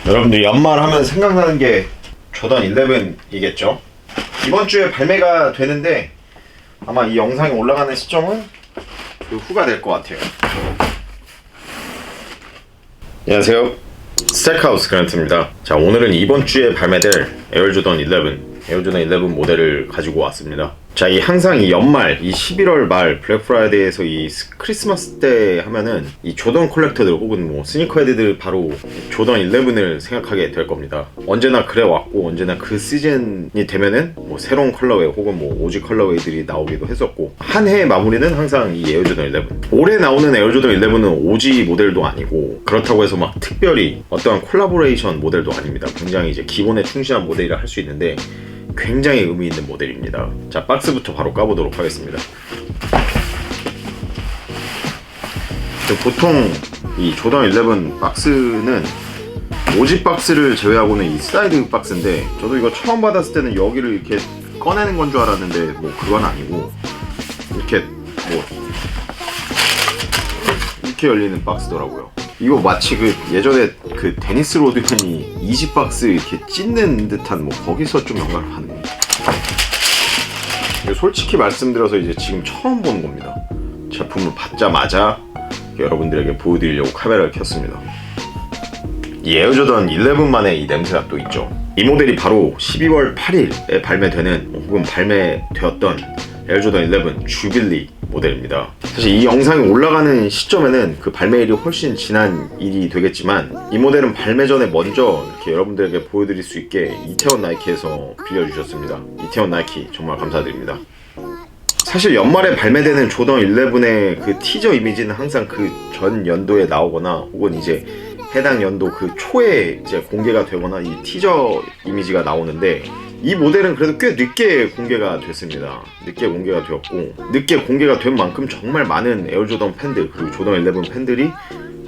여러분들 연말하면 생각나는 게 조던 11이겠죠. 이번 주에 발매가 되는데 아마 이 영상이 올라가는 시점은 그 후가 될 것 같아요. 안녕하세요, 스택하우스 그랜트입니다. 자, 오늘은 이번 주에 발매될 에어조던 11 모델을 가지고 왔습니다. 자, 항상 이 연말, 이 11월 말 블랙 프라이데이에서 이 크리스마스 때 하면은 이 조던 컬렉터들 혹은 뭐 스니커 헤드들 바로 조던 11을 생각하게 될 겁니다. 언제나 그래 왔고, 언제나 그 시즌이 되면은 뭐 새로운 컬러웨이 혹은 뭐 오지 컬러웨이들이 나오기도 했었고, 한 해의 마무리는 항상 이 에어조던 11. 올해 나오는 에어조던 11은 오지 모델도 아니고, 그렇다고 해서 막 특별히 어떠한 콜라보레이션 모델도 아닙니다. 굉장히 이제 기본에 충실한 모델이라 할 수 있는데 굉장히 의미 있는 모델입니다. 자, 박스부터 바로 까보도록 하겠습니다. 보통 이 조던 11 박스는 오지 박스를 제외하고는 이 슬라이드 박스인데, 저도 이거 처음 받았을 때는 여기를 이렇게 꺼내는 건 줄 알았는데 뭐 그건 아니고 이렇게 열리는 박스더라고요. 이거 마치 그 예전에 그 데니스 로드맨이 이지 박스 이렇게 찢는 듯한 뭐 거기서 좀 영감을 받는 겁니다. 솔직히 말씀드려서 이제 지금 처음 보는 겁니다. 제품을 받자마자 여러분들에게 보여드리려고 카메라를 켰습니다. 이 에어조던 11만의 이 냄새가 또 있죠. 이 모델이 바로 12월 8일에 발매되는 혹은 발매되었던 에어조던 11 주빌리 모델입니다. 사실 이 영상이 올라가는 시점에는 그 발매일이 훨씬 지난 일이 되겠지만, 이 모델은 발매 전에 먼저 이렇게 여러분들에게 보여드릴 수 있게 이태원 나이키에서 빌려주셨습니다. 이태원 나이키 정말 감사드립니다. 사실 연말에 발매되는 조던 11의 그 티저 이미지는 항상 그 전 연도에 나오거나 혹은 이제 해당 연도 그 초에 이제 공개가 되거나 이 티저 이미지가 나오는데, 이 모델은 그래도 꽤 늦게 공개가 됐습니다. 늦게 공개가 되었고, 늦게 공개가 된 만큼 정말 많은 에어조던 팬들 그리고 조던 11 팬들이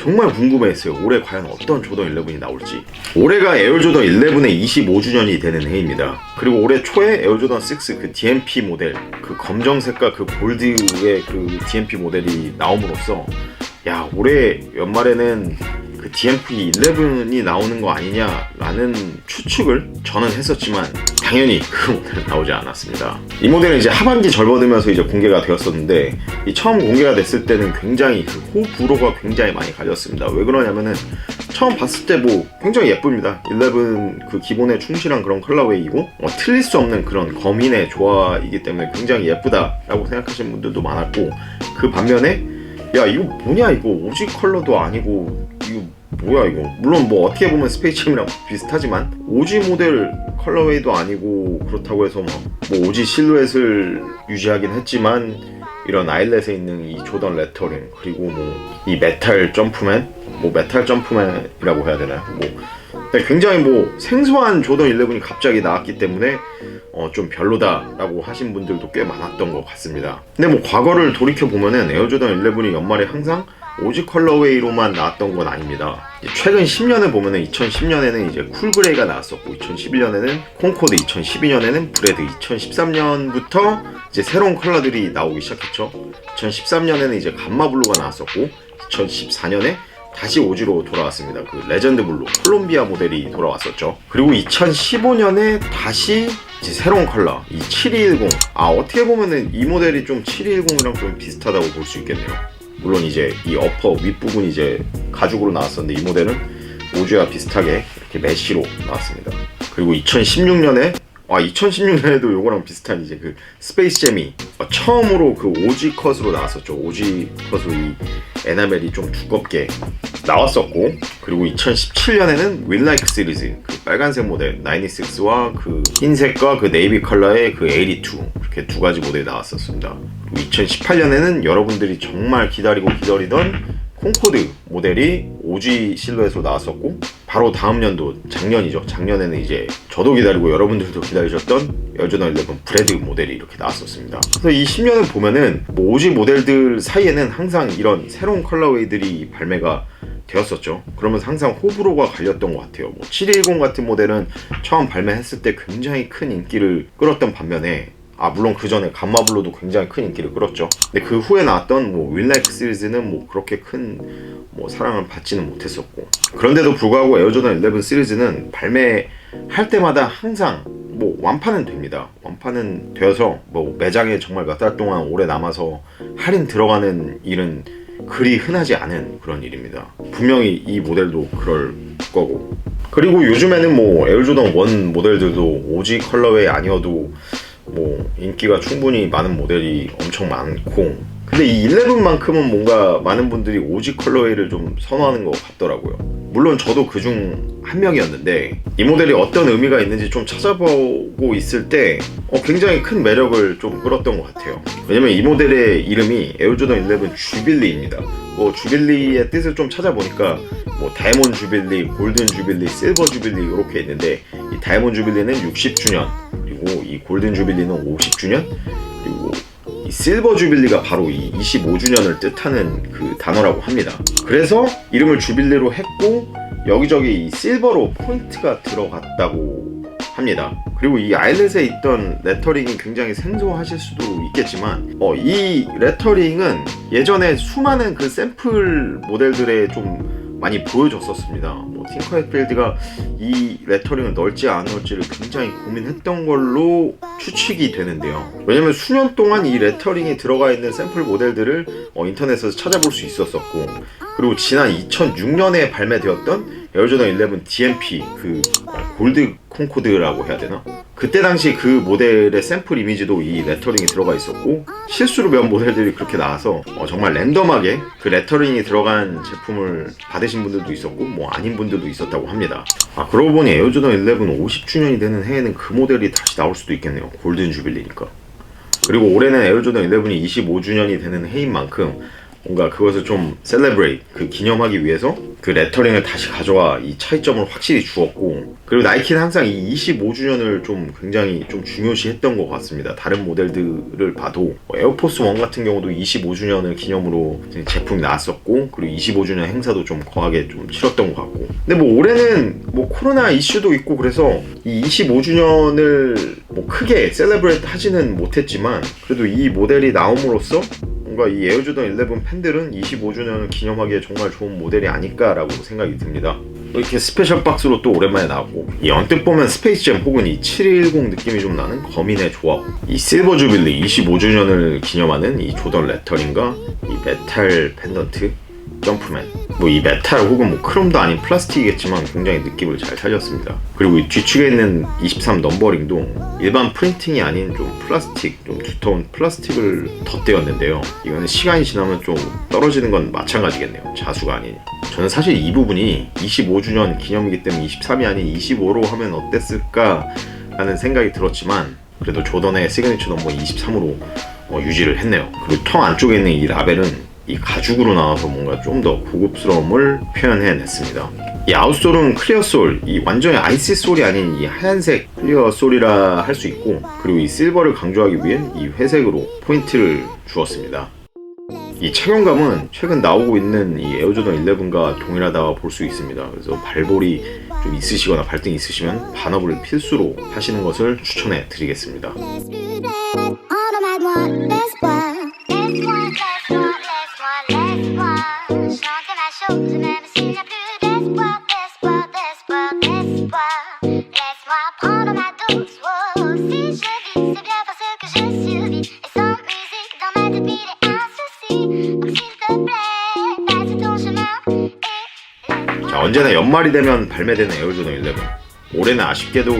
정말 궁금해했어요. 올해 과연 어떤 조던 11이 나올지. 올해가 에어조던 11의 25주년이 되는 해입니다. 그리고 올해 초에 에어조던 6 그 DMP 모델, 그 검정색과 그 골드의 그 DMP 모델이 나옴으로써, 야, 올해 연말에는 그 DMP 11이 나오는 거 아니냐라는 추측을 저는 했었지만 당연히 그 모델은 나오지 않았습니다. 이 모델은 이제 하반기 절버들면서 이제 공개가 되었었는데, 이 처음 공개가 됐을 때는 굉장히 그 호불호가 굉장히 많이 갈렸습니다. 왜 그러냐면은 처음 봤을 때 뭐 굉장히 예쁩니다. 11 그 기본에 충실한 그런 컬러웨이이고 틀릴 수 없는 그런 검인의 조화이기 때문에 굉장히 예쁘다라고 생각하시는 분들도 많았고, 그 반면에 야, 이거 뭐냐, 이거 오지 컬러도 아니고 이거 뭐야 이거. 물론 뭐 어떻게 보면 스페이스잼이랑 비슷하지만 오지 모델 컬러웨이도 아니고, 그렇다고 해서 뭐 오지 실루엣을 유지하긴 했지만 이런 아일렛에 있는 이 조던 레터링, 그리고 뭐 이 메탈 점프맨이라고 해야 되나요? 뭐 굉장히 뭐 생소한 조던 11이 갑자기 나왔기 때문에 좀 별로다라고 하신 분들도 꽤 많았던 것 같습니다. 근데 뭐 과거를 돌이켜 보면은 에어조던 11이 연말에 항상 오지 컬러웨이로만 나왔던 건 아닙니다. 최근 10년을 보면은 2010년에는 이제 쿨그레이가 나왔었고, 2011년에는 콩코드, 2012년에는 브레드, 2013년부터 이제 새로운 컬러들이 나오기 시작했죠. 2013년에는 이제 감마블루가 나왔었고, 2014년에 다시 오지로 돌아왔습니다. 그 레전드 블루 콜롬비아 모델이 돌아왔었죠. 그리고 2015년에 다시 이제 새로운 컬러 이 7210. 어떻게 보면은 이 모델이 좀 7210이랑 좀 비슷하다고 볼 수 있겠네요. 물론 이제 이 어퍼 윗부분이 이제 가죽으로 나왔었는데, 이 모델은 오지와 비슷하게 이렇게 메쉬로 나왔습니다. 그리고 2016년에도 요거랑 비슷한 이제 그 스페이스잼이 처음으로 그 오지 컷으로 나왔었죠. 오지 컷으로 이 에나멜이 좀 두껍게 나왔었고, 그리고 2017년에는 윈라이크 시리즈 그 빨간색 모델 96와 그 흰색과 그 네이비 컬러의 그 82 이렇게 두 가지 모델이 나왔었습니다. 그리고 2018년에는 여러분들이 정말 기다리던 콩코드 모델이 오지 실루엣으로 나왔었고, 바로 다음 연도 작년이죠. 작년에는 이제 저도 기다리고 여러분들도 기다리셨던 에어조던 11 브레드 모델이 이렇게 나왔었습니다. 그래서 이 10년을 보면은 뭐 오지 모델들 사이에는 항상 이런 새로운 컬러웨이들이 발매가 되었었죠. 그러면서 항상 호불호가 갈렸던 것 같아요. 뭐 710 같은 모델은 처음 발매했을 때 굉장히 큰 인기를 끌었던 반면에 물론 그 전에 감마블루도 굉장히 큰 인기를 끌었죠. 근데 그 후에 나왔던 뭐 윌렉 시리즈는 뭐 그렇게 큰 뭐 사랑을 받지는 못했었고, 그런데도 불구하고 에어조던 11 시리즈는 발매할 때마다 항상 뭐 완판은 됩니다. 완판은 되어서 뭐 매장에 정말 몇 달 동안 오래 남아서 할인 들어가는 일은 그리 흔하지 않은 그런 일입니다. 분명히 이 모델도 그럴 거고. 그리고 요즘에는 뭐 에어조던 1 모델들도 오지 컬러웨이 아니어도 뭐 인기가 충분히 많은 모델이 엄청 많고, 근데 이 11만큼은 뭔가 많은 분들이 오지 컬러웨이를 좀 선호하는 것 같더라고요. 물론 저도 그중 한 명이었는데, 이 모델이 어떤 의미가 있는지 좀 찾아보고 있을 때 굉장히 큰 매력을 좀 끌었던 것 같아요. 왜냐면 이 모델의 이름이 에어조던 11 주빌리입니다. 뭐 주빌리의 뜻을 좀 찾아보니까 뭐 다이몬드 주빌리, 골든 주빌리, 실버 주빌리 이렇게 있는데, 이 다이몬드 주빌리는 60주년, 그리고 이 골든 주빌리는 50주년, 그리고 이 실버 주빌리가 바로 이 25주년을 뜻하는 그 단어라고 합니다. 그래서 이름을 주빌리로 했고 여기저기 이 실버로 포인트가 들어갔다고 합니다. 그리고 이 아일렛에 있던 레터링이 굉장히 생소하실 수도 있겠지만 이 레터링은 예전에 수많은 그 샘플 모델들에 좀 많이 보여줬었습니다. 뭐 팅커헵필드가 이 레터링을 넣을지 안 넣을지를 굉장히 고민했던 걸로 추측이 되는데요. 왜냐면 수년 동안 이 레터링이 들어가 있는 샘플 모델들을 인터넷에서 찾아볼 수 있었었고, 그리고 지난 2006년에 발매되었던 에어조던 11 DMP 그 골드 콘코드라고 해야 되나? 그때 당시 그 모델의 샘플 이미지도 이 레터링이 들어가 있었고, 실수로 몇 모델들이 그렇게 나와서 정말 랜덤하게 그 레터링이 들어간 제품을 받으신 분들도 있었고 뭐 아닌 분들도 있었다고 합니다. 그러고 보니 에어조던 11 50주년이 되는 해에는 그 모델이 다시 나올 수도 있겠네요. 골든 주빌리니까. 그리고 올해는 에어조던 11이 25주년이 되는 해인 만큼 뭔가 그것을 좀 셀레브레이트, 그 기념하기 위해서 그 레터링을 다시 가져와 이 차이점을 확실히 주었고, 그리고 나이키는 항상 이 25주년을 좀 굉장히 좀 중요시 했던 것 같습니다. 다른 모델들을 봐도 에어포스 1 같은 경우도 25주년을 기념으로 제품이 나왔었고, 그리고 25주년 행사도 좀 거하게 좀 치렀던 것 같고, 근데 뭐 올해는 뭐 코로나 이슈도 있고 그래서 이 25주년을 뭐 크게 셀레브레이트 하지는 못했지만, 그래도 이 모델이 나옴으로써 뭔가 이 에어조던 11 팬들은 25주년을 기념하기에 정말 좋은 모델이 아닐까라고 생각이 듭니다. 이렇게 스페셜 박스로 또 오랜만에 나왔고, 이 언뜻 보면 스페이스잼 혹은 이 710 느낌이 좀 나는 거민의 조합, 이 실버 주빌리 25주년을 기념하는 이 조던 레터링과 이 메탈 펜던트 점프맨, 뭐 이 메탈 혹은 뭐 크롬도 아닌 플라스틱이겠지만 굉장히 느낌을 잘 살렸습니다. 그리고 이 뒤축에 있는 23 넘버링도 일반 프린팅이 아닌 좀 플라스틱, 좀 두터운 플라스틱을 덧대었는데요. 이거는 시간이 지나면 좀 떨어지는 건 마찬가지겠네요. 자수가 아니니. 저는 사실 이 부분이 25주년 기념이기 때문에 23이 아닌 25로 하면 어땠을까 라는 생각이 들었지만, 그래도 조던의 시그니처 넘버 23으로 유지를 했네요. 그리고 턱 안쪽에 있는 이 라벨은 이 가죽으로 나와서 뭔가 좀 더 고급스러움을 표현해냈습니다. 이 아웃솔은 클리어 솔, 이 완전히 아이스 솔이 아닌 이 하얀색 클리어 솔이라 할 수 있고, 그리고 이 실버를 강조하기 위해 이 회색으로 포인트를 주었습니다. 이 착용감은 최근 나오고 있는 이 에어조던 11과 동일하다고 볼 수 있습니다. 그래서 발볼이 좀 있으시거나 발등이 있으시면 반업을 필수로 하시는 것을 추천해 드리겠습니다. 언제나 연말이 되면 발매되는 에어조던 11, 올해는 아쉽게도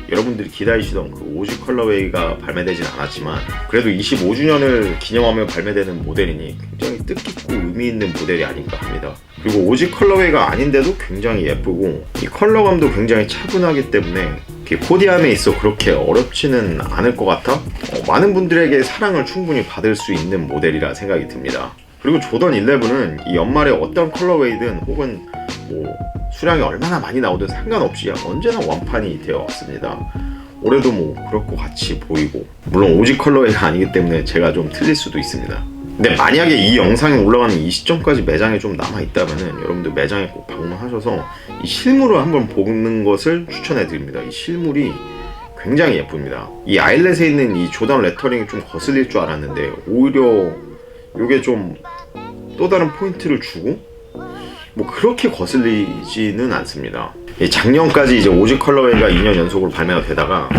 여러분들이 기다리시던 그 오지 컬러웨이가 발매되진 않았지만, 그래도 25주년을 기념하며 발매되는 모델이니 굉장히 뜻깊고 의미 있는 모델이 아닐까 합니다. 그리고 오지 컬러웨이가 아닌데도 굉장히 예쁘고, 이 컬러감도 굉장히 차분하기 때문에 코디함에 있어 그렇게 어렵지는 않을 것 같아 많은 분들에게 사랑을 충분히 받을 수 있는 모델이라 생각이 듭니다. 그리고 조던 11은 이 연말에 어떤 컬러웨이든 혹은 뭐 수량이 얼마나 많이 나오든 상관없이 언제나 완판이 되어 왔습니다. 올해도 뭐 그럴 것 같이 보이고, 물론 오지 컬러웨이가 아니기 때문에 제가 좀 틀릴 수도 있습니다. 근데 만약에 이 영상이 올라가는 이 시점까지 매장에 좀 남아있다면 여러분들 매장에 꼭 방문하셔서 이 실물을 한번 보는 것을 추천해 드립니다. 이 실물이 굉장히 예쁩니다. 이 아일렛에 있는 이 조던 레터링이 좀 거슬릴 줄 알았는데 오히려 이게 좀 또 다른 포인트를 주고 뭐 그렇게 거슬리지는 않습니다. 작년까지 이제 오지 컬러웨이가 2년 연속으로 발매가 되다가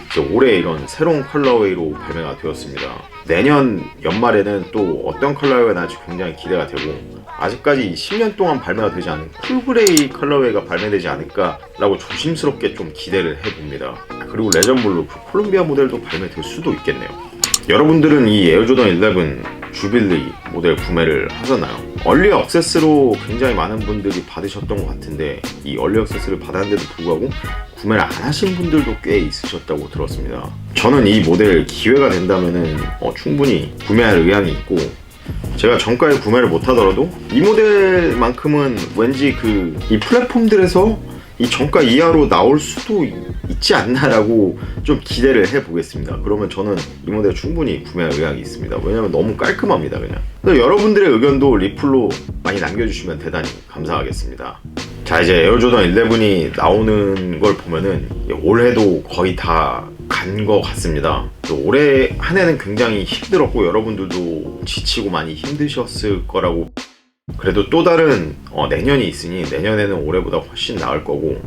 이제 올해 이런 새로운 컬러웨이로 발매가 되었습니다. 내년 연말에는 또 어떤 컬러웨이가 나올지 굉장히 기대가 되고, 아직까지 10년 동안 발매가 되지 않은 쿨그레이 컬러웨이가 발매되지 않을까라고 조심스럽게 좀 기대를 해봅니다. 그리고 레전블루 그 콜롬비아 모델도 발매될 수도 있겠네요. 여러분들은 이 에어조던 11 주빌리 모델 구매를 하셨나요? 얼리 액세스로 굉장히 많은 분들이 받으셨던 것 같은데, 이 얼리 액세스를 받았는데도 불구하고 구매를 안 하신 분들도 꽤 있으셨다고 들었습니다. 저는 이 모델 기회가 된다면은 충분히 구매할 의향이 있고, 제가 정가에 구매를 못 하더라도 이 모델만큼은 왠지 이 플랫폼들에서 이 정가 이하로 나올 수도 있지 않나라고 좀 기대를 해보겠습니다. 그러면 저는 이 모델 충분히 구매할 의향이 있습니다. 왜냐면 너무 깔끔합니다. 그냥. 그래서 여러분들의 의견도 리플로 많이 남겨주시면 대단히 감사하겠습니다. 자, 이제 에어조던 11이 나오는 걸 보면은 올해도 거의 다 간 것 같습니다. 올해 한 해는 굉장히 힘들었고 여러분들도 지치고 많이 힘드셨을 거라고, 그래도 또 다른 내년이 있으니 내년에는 올해보다 훨씬 나을 거고,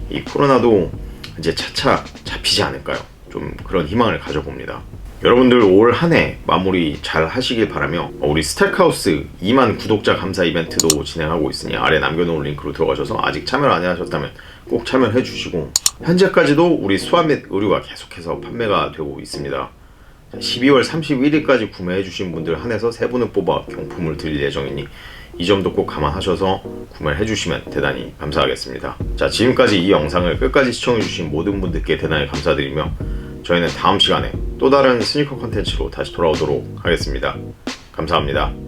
이 코로나도 이제 차차 잡히지 않을까요? 좀 그런 희망을 가져봅니다. 여러분들 올 한 해 마무리 잘 하시길 바라며, 우리 스택하우스 2만 구독자 감사 이벤트도 진행하고 있으니 아래 남겨놓은 링크로 들어가셔서 아직 참여를 안 하셨다면 꼭 참여를 해주시고, 현재까지도 우리 수압 및 의류가 계속해서 판매가 되고 있습니다. 12월 31일까지 구매해주신 분들 한해서 3분을 뽑아 경품을 드릴 예정이니 이 점도 꼭 감안하셔서 구매를 해주시면 대단히 감사하겠습니다. 자, 지금까지 이 영상을 끝까지 시청해주신 모든 분들께 대단히 감사드리며, 저희는 다음 시간에 또 다른 스니커 컨텐츠로 다시 돌아오도록 하겠습니다. 감사합니다.